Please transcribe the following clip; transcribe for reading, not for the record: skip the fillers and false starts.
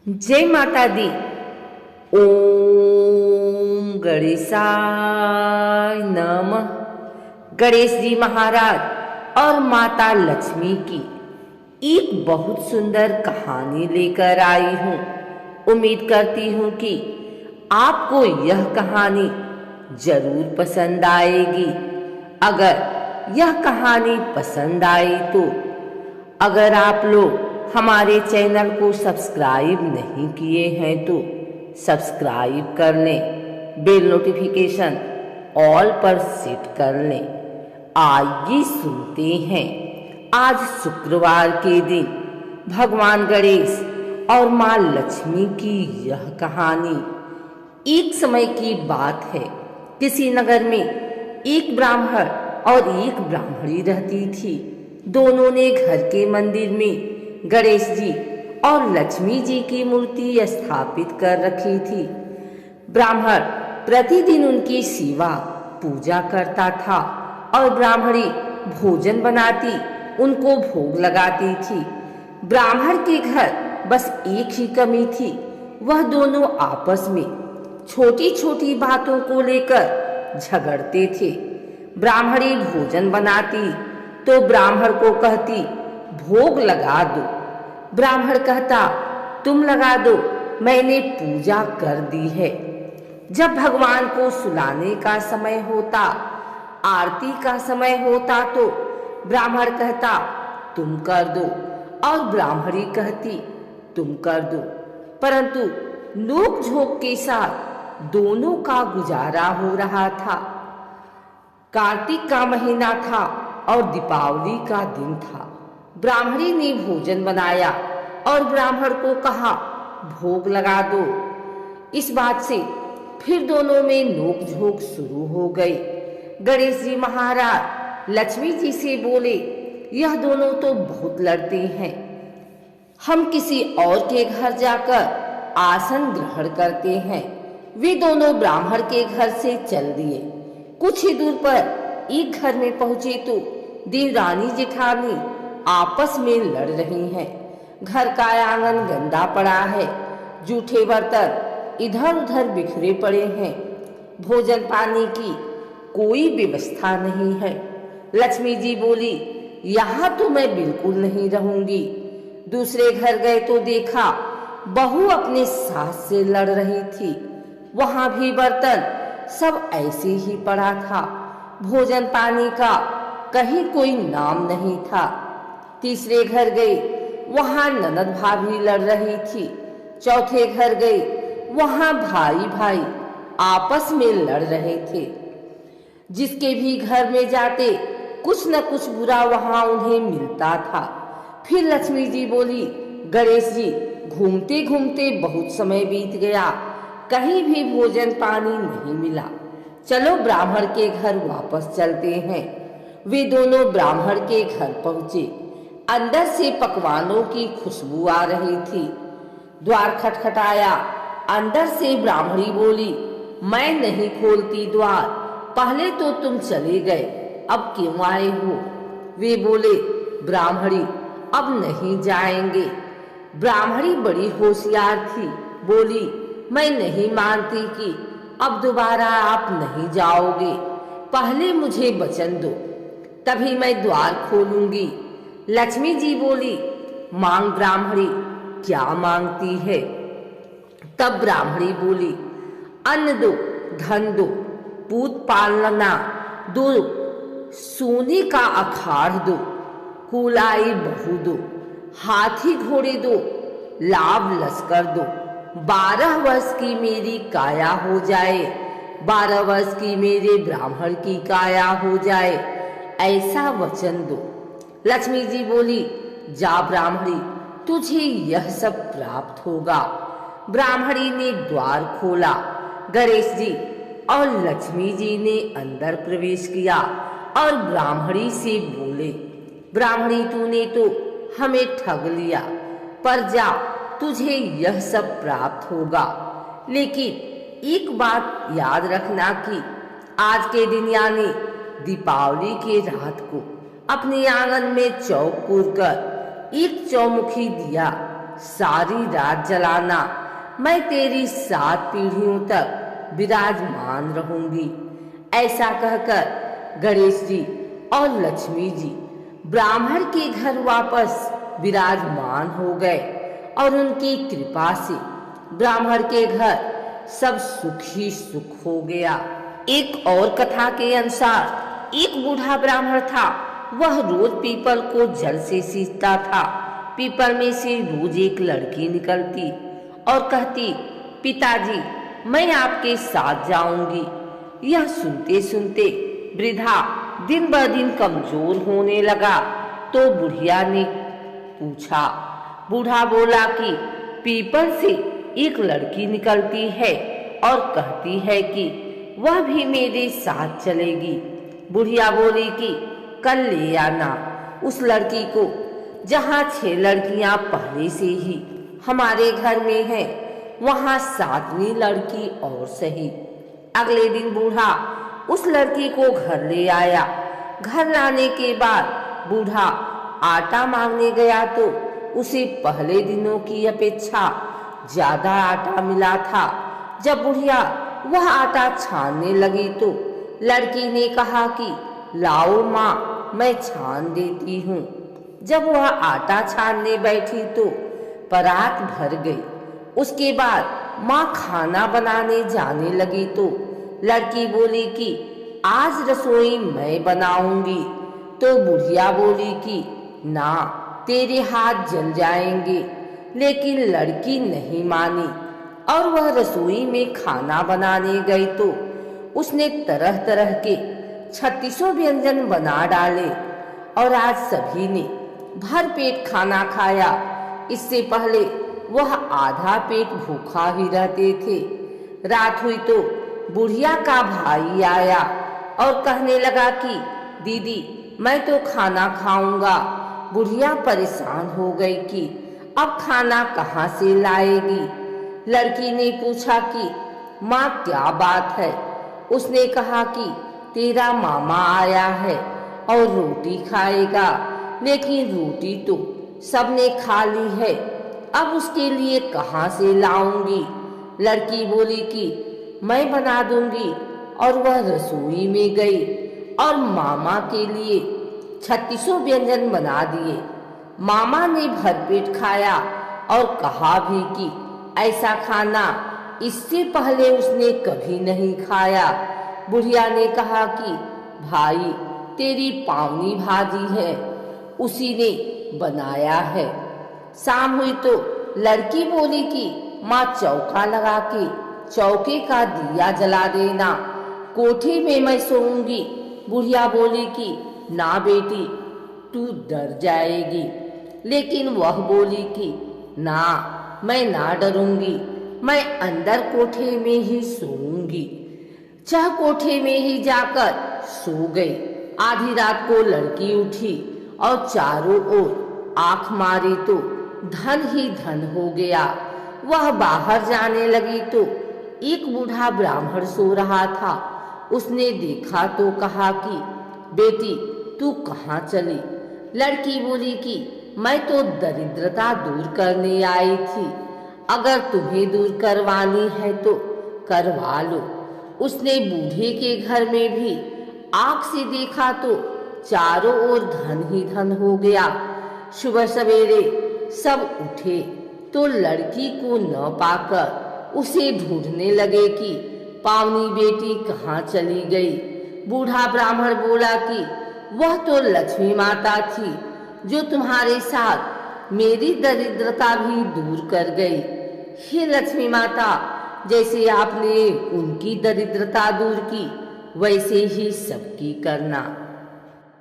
जय माता दी। ओम गणेशाय नमः। गणेश जी महाराज और माता लक्ष्मी की एक बहुत सुंदर कहानी लेकर आई हूँ। उम्मीद करती हूँ कि आपको यह कहानी जरूर पसंद आएगी। अगर यह कहानी पसंद आई तो अगर आप लोग हमारे चैनल को सब्सक्राइब नहीं किए हैं तो सब्सक्राइब कर लें, बेल नोटिफिकेशन ऑल पर सेट कर लें। आइए सुनते हैं आज शुक्रवार के दिन भगवान गणेश और माँ लक्ष्मी की यह कहानी। एक समय की बात है, किसी नगर में एक ब्राह्मण और एक ब्राह्मणी रहती थी। दोनों ने घर के मंदिर में गणेश जी और लक्ष्मी जी की मूर्ति स्थापित कर रखी थी। ब्राह्मण प्रतिदिन उनकी सेवा पूजा करता था और ब्राह्मणी भोजन बनाती, उनको भोग लगाती थी। ब्राह्मण के घर बस एक ही कमी थी, वह दोनों आपस में छोटी छोटी बातों को लेकर झगड़ते थे। ब्राह्मणी भोजन बनाती तो ब्राह्मण को कहती भोग लगा दो। ब्राह्मण कहता तुम लगा दो, मैंने पूजा कर दी है। जब भगवान को सुलाने का समय होता, आरती का समय होता तो ब्राह्मण कहता तुम कर दो और ब्राह्मणी कहती तुम कर दो। परंतु नोक झोंक के साथ दोनों का गुजारा हो रहा था। कार्तिक का महीना था और दीपावली का दिन था। ब्राह्मणी ने भोजन बनाया और ब्राह्मण को कहा भोग लगा दो। इस बात से फिर दोनों में नोक-झोंक शुरू हो गई। गणेश जी महाराज लक्ष्मी जी से बोले, यह दोनों तो बहुत लड़ते हैं, हम किसी और के घर जाकर आसन ग्रहण करते हैं। वे दोनों ब्राह्मण के घर से चल दिए। कुछ ही दूर पर एक घर में पहुंचे तो देवरानी जेठानी आपस में लड़ रही हैं। घर का आंगन गंदा पड़ा है, जूठे बर्तन इधर उधर बिखरे पड़े हैं, भोजन पानी की कोई व्यवस्था नहीं है। लक्ष्मी जी बोली, यहाँ तो मैं बिल्कुल नहीं रहूंगी। दूसरे घर गए तो देखा बहू अपने सास से लड़ रही थी। वहां भी बर्तन सब ऐसे ही पड़ा था, भोजन पानी का कहीं कोई नाम नहीं था। तीसरे घर गई, वहां ननद भाभी लड़ रही थी। चौथे घर गई, वहां भाई भाई आपस में लड़ रहे थे। जिसके भी घर में जाते कुछ न कुछ बुरा वहां उन्हें मिलता था। फिर लक्ष्मी जी बोली, गणेश जी घूमते घूमते बहुत समय बीत गया, कहीं भी भोजन पानी नहीं मिला, चलो ब्राह्मण के घर वापस चलते हैं। वे दोनों ब्राह्मण के घर पहुंचे। अंदर से पकवानों की खुशबू आ रही थी। द्वार खटखटाया। अंदर से ब्राह्मणी बोली, मैं नहीं खोलती द्वार, पहले तो तुम चले गए, अब क्यों आए हो? वे बोले, ब्राह्मणी अब नहीं जाएंगे। ब्राह्मणी बड़ी होशियार थी, बोली, मैं नहीं मानती कि अब दोबारा आप नहीं जाओगे, पहले मुझे वचन दो, तभी मैं द्वार खोलूंगी। लक्ष्मी जी बोली, मांग ब्राह्मणी, क्या मांगती है? तब ब्राह्मणी बोली, अन्न दो, धन दो, पूत पालना दो, सोने का अखाड़ दो, कुलाई बहू दो, हाथी घोड़े दो, लाभ लश्कर दो, 12 वर्ष की मेरी काया हो जाए, 12 वर्ष की मेरे ब्राह्मण की काया हो जाए, ऐसा वचन दो। लक्ष्मी जी बोली, जा ब्राह्मणी, तुझे यह सब प्राप्त होगा। ब्राह्मणी ने द्वार खोला। गणेश जी और लक्ष्मी जी ने अंदर प्रवेश किया और ब्राह्मणी से बोले, ब्राह्मणी तूने तो हमें ठग लिया, पर जा तुझे यह सब प्राप्त होगा। लेकिन एक बात याद रखना कि आज के दिन यानी दीपावली के रात को अपने आंगन में चौक पूर कर एक चौमुखी दिया सारी रात जलाना, मैं तेरी 7 पीढ़ियों तक विराजमान रहूंगी। ऐसा कहकर गणेश जी और लक्ष्मी जी ब्राह्मण के घर वापस विराजमान हो गए और उनकी कृपा से ब्राह्मण के घर सब सुख ही सुख हो गया। एक और कथा के अनुसार एक बूढ़ा ब्राह्मण था। वह रोज पीपल को जल से सींचता था। पीपल में से रोज एक लड़की निकलती और कहती, पिताजी मैं आपके साथ जाऊंगी। यह सुनते सुनते वृद्धा दिन ब दिन कमजोर होने लगा। तो बुढ़िया ने पूछा। बूढ़ा बोला कि पीपल से एक लड़की निकलती है और कहती है कि वह भी मेरे साथ चलेगी। बुढ़िया बोली कि कल ले आना उस लड़की को, जहाँ 6 लड़कियां पहले से ही हमारे घर में हैं, वहाँ 7वीं लड़की और सही। अगले दिन बूढ़ा उस लड़की को घर ले आया। घर लाने के बाद बूढ़ा आटा मांगने गया तो उसे पहले दिनों की अपेक्षा ज्यादा आटा मिला था। जब बुढ़िया वह आटा छानने लगी तो लड़की ने कहा कि लाओ माँ, मैं छान देती हूँ। जब वह आटा छानने बैठी तो परात भर गई। उसके बाद माँ खाना बनाने जाने लगी तो लड़की बोली कि आज रसोई मैं बनाऊंगी। तो बुढ़िया बोली कि ना, तेरे हाथ जल जाएंगे। लेकिन लड़की नहीं मानी और वह रसोई में खाना बनाने गई तो उसने तरह तरह के 36 व्यंजन बना डाले और आज सभी ने भर पेट खाना खाया। इससे पहले वह आधा पेट भूखा ही रहते थे। रात हुई तो बुढ़िया का भाई आया और कहने लगा कि दीदी मैं तो खाना खाऊंगा। बुढ़िया परेशान हो गई कि अब खाना कहाँ से लाएगी। लड़की ने पूछा कि माँ क्या बात है। उसने कहा कि तेरा मामा आया है और रोटी खाएगा, लेकिन रोटी तो सबने खा ली है, अब उसके लिए कहाँ से लाऊंगी। लड़की बोली कि मैं बना दूंगी और वह रसोई में गई और मामा के लिए 36 व्यंजन बना दिए। मामा ने भरपेट खाया और कहा भी कि ऐसा खाना इससे पहले उसने कभी नहीं खाया। बुढ़िया ने कहा कि भाई तेरी पावनी भाजी है, उसी ने बनाया है। शाम हुई तो लड़की बोली कि माँ चौका लगा के चौके का दिया जला देना, कोठे में मैं सोऊंगी। बुढ़िया बोली कि ना बेटी, तू डर जाएगी। लेकिन वह बोली कि ना, मैं ना डरूंगी, मैं अंदर कोठे में ही सोऊंगी। चाह कोठे में ही जाकर सो गई। आधी रात को लड़की उठी और चारों ओर आंख मारी तो धन ही धन हो गया। वह बाहर जाने लगी तो एक बूढ़ा ब्राह्मण सो रहा था। उसने देखा तो कहा कि बेटी तू कहाँ चली। लड़की बोली कि मैं तो दरिद्रता दूर करने आई थी, अगर तुम्हें दूर करवानी है तो करवा लो। उसने बूढ़े के घर में भी आँख से देखा तो चारों ओर धन ही धन हो गया। सुबह सवेरे सब उठे तो लड़की को न पाकर उसे ढूंढने लगे कि पावनी बेटी कहाँ चली गई। बूढ़ा ब्राह्मण बोला कि वह तो लक्ष्मी माता थी जो तुम्हारे साथ मेरी दरिद्रता भी दूर कर गई। हे लक्ष्मी माता, जैसे आपने उनकी दरिद्रता दूर की वैसे ही सबकी करना।